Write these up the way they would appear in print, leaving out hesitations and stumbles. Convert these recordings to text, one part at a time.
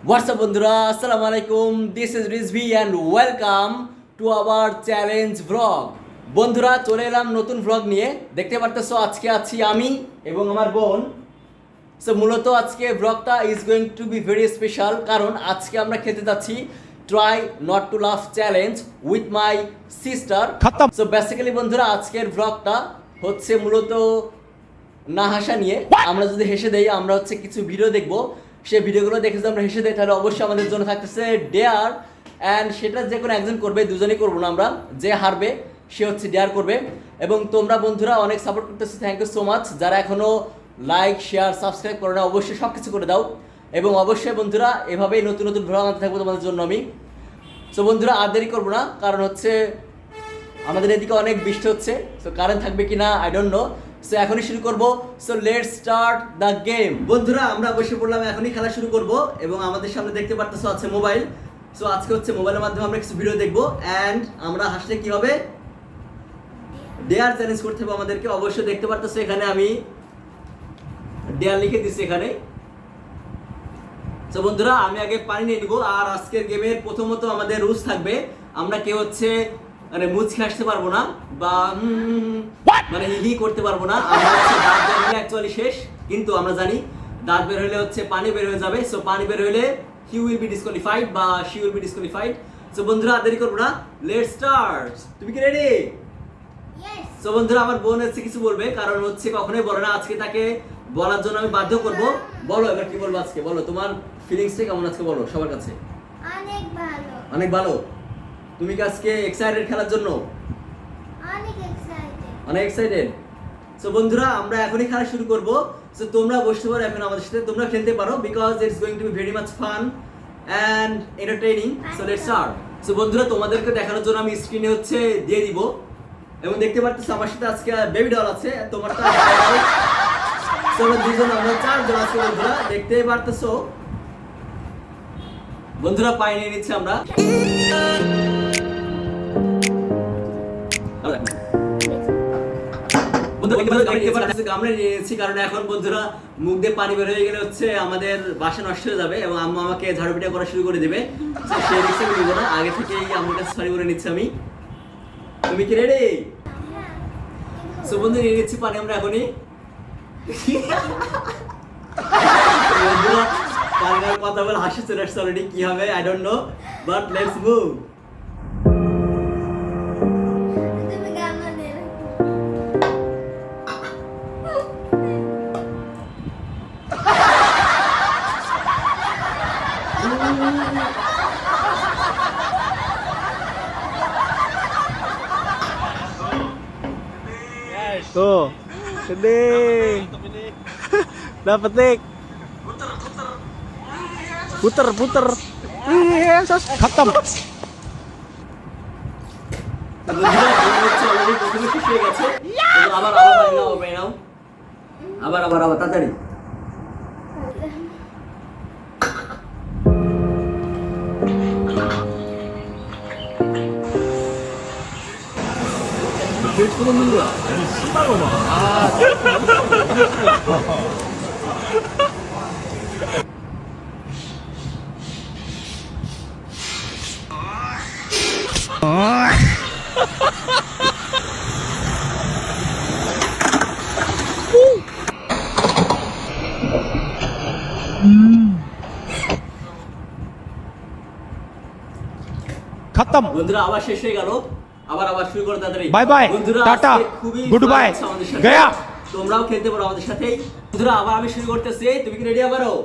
WhatsApp বন্ধুরা, আসসালামু আলাইকুম। This is Rizvi and welcome to our challenge vlog. বন্ধুরা, চলে এলাম নতুন ভ্লগ নিয়ে। দেখতে পারতেছো আজকে আছি আমি এবং আমার বোন। সো মূলত আজকে ভ্লগটা is going to be very special, কারণ আজকে আমরা খেতে যাচ্ছি try not to laugh challenge with my sister. So basically বন্ধুরা, আজকের ভ্লগটা হচ্ছে মূলত না হাসা নিয়ে। আমরা যদি হেসে দেই, আমরা হচ্ছে কিছু ভিডিও দেখবো, সেই ভিডিওগুলো দেখে যদি আমরা হেসে দেই, তাহলে অবশ্যই আমাদের জন্য থাকতেছে ডেয়ার। অ্যান্ড সেটা যে কোনো একজন করবে, দুজনেই করবো না আমরা। যে হারবে সে হচ্ছে ডেয়ার করবে। এবং তোমরা বন্ধুরা অনেক সাপোর্ট করতেছো, থ্যাংক ইউ সো মাচ। যারা এখনও লাইক শেয়ার সাবস্ক্রাইব করে না, অবশ্যই সব কিছু করে দাও। এবং অবশ্যই বন্ধুরা এভাবেই নতুন নতুন ভ্লগ আনতে থাকবো তোমাদের জন্য আমি। সো বন্ধুরা আর দেরি করবো না, কারণ হচ্ছে আমাদের এদিকে অনেক বৃষ্টি হচ্ছে। সো কারেন্ট থাকবে কি না আই ডোন্ট নো। সো এখনই শুরু করব। So let's start the game. বন্ধুরা আমরা বসে পড়লাম, এখনই খেলা শুরু করব। এবং আমাদের সামনে দেখতে পারতেছো আছে মোবাইল। সো আজকে হচ্ছে মোবাইলের মাধ্যমে আমরা কিছু ভিডিও দেখবো। অ্যান্ড আমরা হাসলে কি হবে, ডেয়ার চ্যালেঞ্জ করতে হবে আমাদেরকে। অবশ্যই দেখতে পারতেছো এখানে আমি ডেয়ার লিখে দিচ্ছি এখানে। সো বন্ধুরা আমি আগে পানি নিয়ে নিব। আর আজকের গেমের প্রথমত আমাদের রুলস থাকবে, আমরা কেউ হচ্ছে মানে মুচকে আসতে পারবো না, বা মানে হি করতে পারবো না। আমরা হচ্ছে দাঁত বের হলে অ্যাকচুয়ালি শেষ, কিন্তু আমরা জানি দাঁত বের হলে হচ্ছে পানি বের হয়ে যাবে। সো পানি বের হলে হি উইল বি ডিসকোয়ালিফাইড বা she will be disqualified. So বন্ধুরা আর দেরি করবো না, লেটস স্টার্ট। তুমি কি রেডি? সো বন্ধুরা আমার বোন হচ্ছে কিছু বলবে, কারণ হচ্ছে কখনোই বলে না, আজকে তাকে বলার জন্য আমি বাধ্য করব। বলো এবার কি বলবো আজকে, বলো তোমার ফিলিংসটা কেমন আজকে, বলো সবার কাছে। অনেক ভালো। অনেক ভালো। তুমি কি আজকে এক্সাইটেড খেলার জন্য? অনেক এক্সাইটেড। অনেক এক্সাইটেড। সো বন্ধুরা আমরা এখনই খেলা শুরু করব। সো তোমরা বসতে পারো এখন আমাদের সাথে, তোমরা খেলতে পারো, because it's going to be very much fun and entertaining. So let's start. So বন্ধুরা তোমাদেরকে দেখানোর জন্য আমি স্ক্রিনে হচ্ছে দিয়ে দিব। এবং দেখতে পাচ্ছ আমার সাথে আজকে বেবি ডল আছে, তোমারটা সো আমরা দুজন, আমরা চারজন আছি বন্ধুরা, দেখতেই পারতেছো। বন্ধুরা পানি নিয়ে নিচ্ছি আমরা। আমরা নিয়েছি, কারণ এখন বন্ধুরা মুখ দিয়ে পানি বের হয়ে গেলে হচ্ছে আমাদের বাসা নষ্ট হয়ে যাবে এবং আম্মু আমাকে ঝাড়ু পিটা করা শুরু করে দেবে। সেই রিস্ক আমি নিব না, আগে থেকেই আমার কাছে সরি বলে নিচ্ছি আমি। তুমি কি রেডি? সো বন্ধু নিয়ে নিচ্ছি পানি আমরা এখনই। বন্ধুরা পানির কথা বলে হাসি চলে আসছে অলরেডি, কি হবে I don't know, but let's move. তুমি গান দে। Tuh, gede. Dapat dik. Puter, puter. Iya, sos. Khatam. আবার আবার আবার তাড়াতাড়ি। Khatam. বন্ধুরা আবার শেষ হয়ে গেল, আবার আবার শুরু করে তাড়াতাড়ি। বাই বাই, বন্ধুরা টাটা, আজকে খুবই গুড বাই, আমাদের সাথে। গয়া। তোমরাও খেলতে পারো আমাদের সাথেই। বন্ধুরা আবার আমি শুরু করতেছি, তুমি কি রেডি আবারও?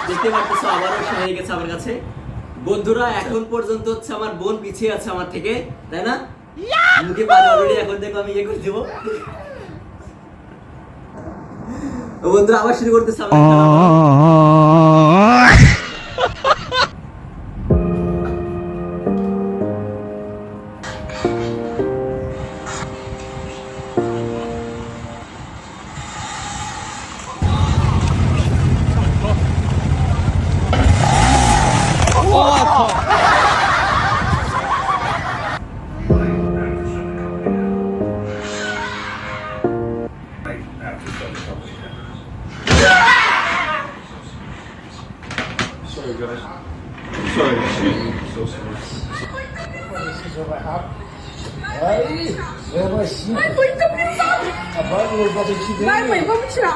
দেখতে পারতেছো আবারও এসে হয়ে গেছে আমার কাছে। বন্ধুরা এখন পর্যন্ত হচ্ছে আমার বোন পিছিয়ে আছে আমার থেকে, তাই না? মুখে পানি অলরেডি, এখন দেখো আমি ইয়ে করে দেবো। বন্ধুরা আবার শুরু করতেছে আমার খেলা। Vai, mãe, vamos tirar.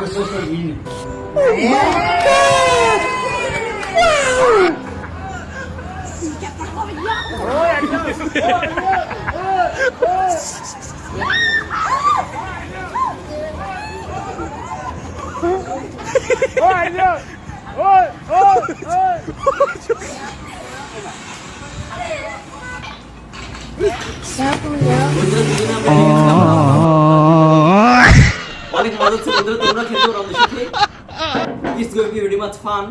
অনেক মজা হচ্ছে বন্ধুরা, তোমরা খেলতে পারো আমাদের সাথে। It's going to be very much fun.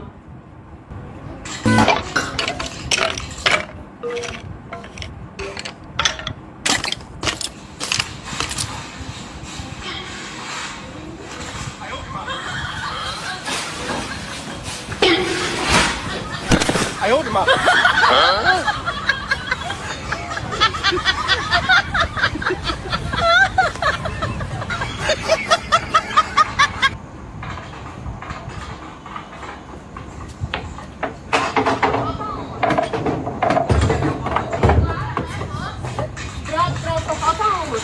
Pronto, só falta uma.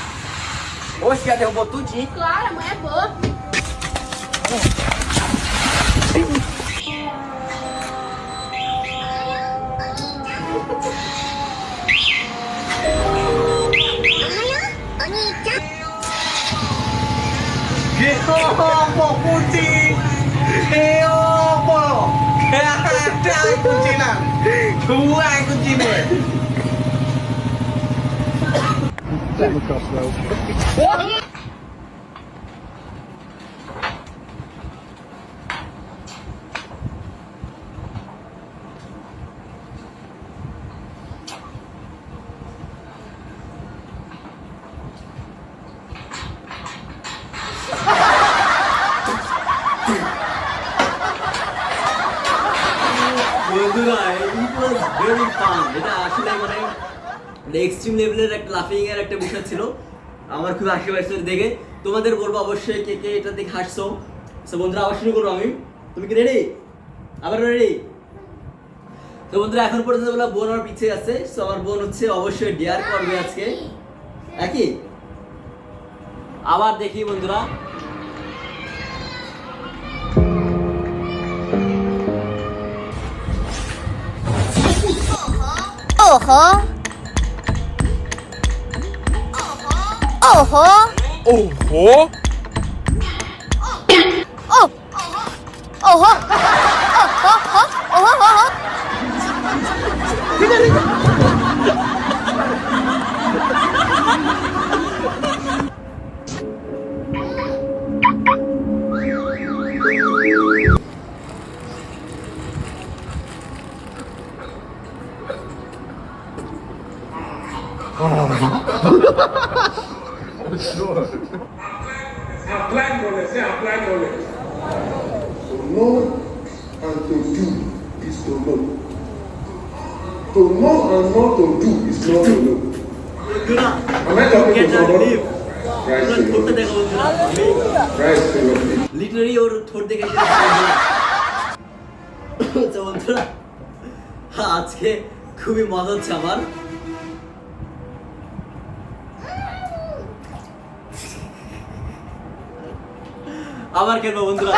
Oxe, já derrubou tudinho. Claro, a mãe é boa. kucing. Apa? Ada kucing lah. Dua kucing ni. বন্ধুরা ইট ওয়াজ ভেরি ফান। এটা আসলে মানে এক্সট্রিম লেভেলের একটা লাফিং এর একটা বিষয় ছিল। আমার খুব হাসি পাইছে দেখে। তোমাদের বলবো অবশ্যই কে কে এটা দেখে হাসছো। সো বন্ধুরা আবার শুরু করবো আমি। তুমি কি রেডি? আবার রেডি? তো বন্ধুরা এখন পর্যন্ত বলা বোন আমার পিছিয়ে আছে। সো আমার বোন হচ্ছে অবশ্যই ডিয়ার করবে আজকে। একই আবার দেখি বন্ধুরা। Oho. Oho. Oho. Oh. Oho. Oho. Oho. Apply knowledge, say apply knowledge. To know and to do is to know. To know and not to do is not to know. Am I talking to somebody? Right to your feet. Right to your feet. Literally ওর ঠোঁট দেখে তো বন্ধুরা আজকে খুবই মজা হচ্ছে আমার। আবার খেলবো বন্ধুরা।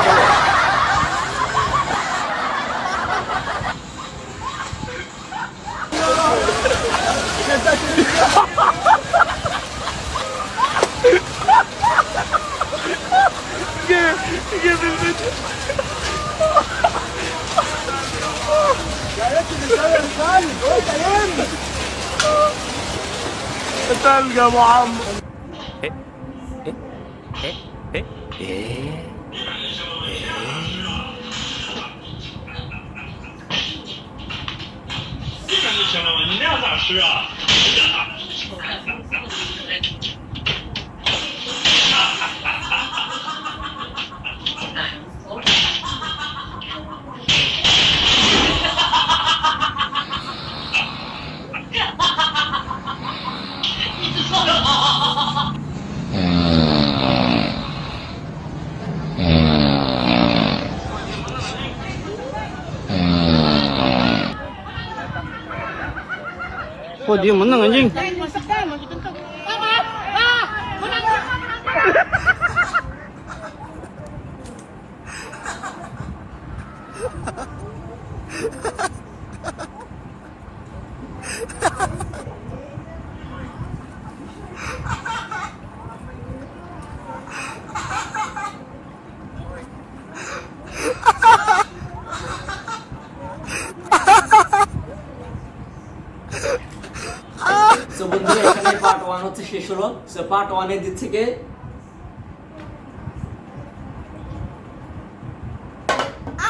সো বন্ধুরা এখানে পার্ট 1 হচ্ছে শেষ হলো। সো পার্ট 1 এর দিক থেকে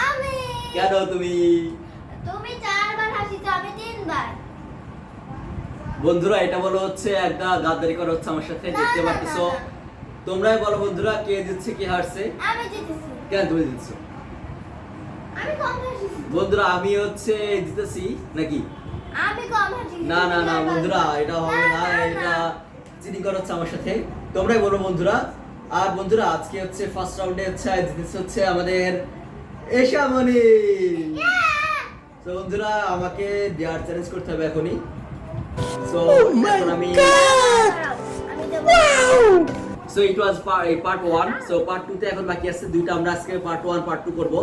আমি কেন তুমি তুমি 4 বার হাসিছো, আমি 3 বার। বন্ধুরা এটা বলো হচ্ছে একটা গাদ্দারি করা হচ্ছে আমার সাথে, না, দেখতে না, পারতেছো। না, না। তোমরাই বলো বন্ধুরা কে জিতছে কে হারছে। আমি জিতেছি। কেন তুমি জিতছো? আমি কম হাসিছি। বন্ধুরা আমি হচ্ছে জিতেছি নাকি? আমি কম হাসিছি। না না না 4 বার। বন্ধুরা এটা হবে না, এটা চিটিং করা হচ্ছে আমার সাথে। তোমরাই বলো বন্ধুরা। আর বন্ধুরা আজকে হচ্ছে ফার্স্ট রাউন্ডে হচ্ছে জিতেছে হচ্ছে আমাদের এশামনি। তো বন্ধুরা আমাকে ডেয়ার চ্যালেঞ্জ করতে হবে এখনই। সো এখন আমি দাঁড়াও, আমি দেবো। So it was part 1। So part 2 তে এখন বাকি আছে দুইটা, আমরা আজকে পার্ট 1 পার্ট 2 করব।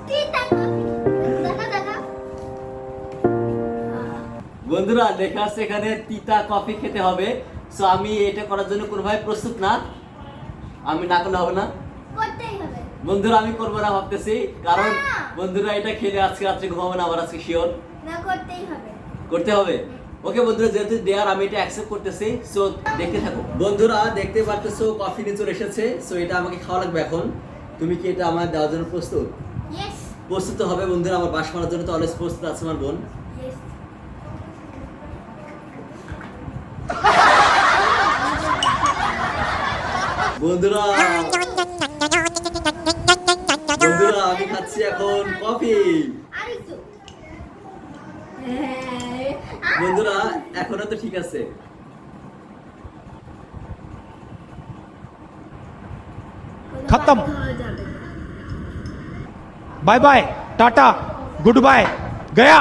কি দেখো? দেখা দেখা। বন্ধুরা লেখা আছে এখানে তিতা কফি খেতে হবে। সো আমি এটা করার জন্য কোনোভাবে প্রস্তুত না, আমি না করলে হবে না। করতেই হবে। বন্ধুরা আমি করবো না ভাবতেছি, কারণ না। বন্ধুরা এটা খেলে আজকে রাত্রে ঘুমাবো না, আবার আজকে শিওর না, করতেই হবে। করতে হবে। ওকে বন্ধুরা যেহেতু দেয়ার আমি এটা অ্যাকসেপ্ট করতেছি। সো দেখতে থাকো বন্ধুরা, দেখতে পারতেছো কফি নিয়ে চলে এসেছে। সো এটা আমাকে খাওয়া লাগবে এখন। তুমি কি এটা আমার দেওয়ার জন্য প্রস্তুত? ইয়েস, প্রস্তুত তো হবে বন্ধুরা, আমার বাস মারার জন্য তো অলওয়েজ প্রস্তুত আছে আমার বোন। ইয়েস। বন্ধুরা বন্ধুরা আমি খাচ্ছি এখন কফি। আরেকটু। বন্ধুরা এখনো তো ঠিক আছে। खत्म bye bye tata goodbye गया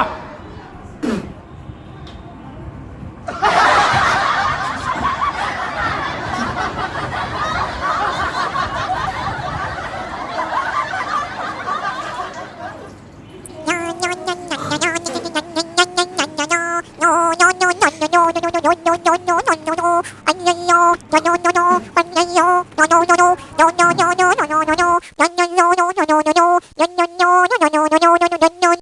no, no, no, no, no, no, no, no, no, no, no, no, no, no, no, no, no, no,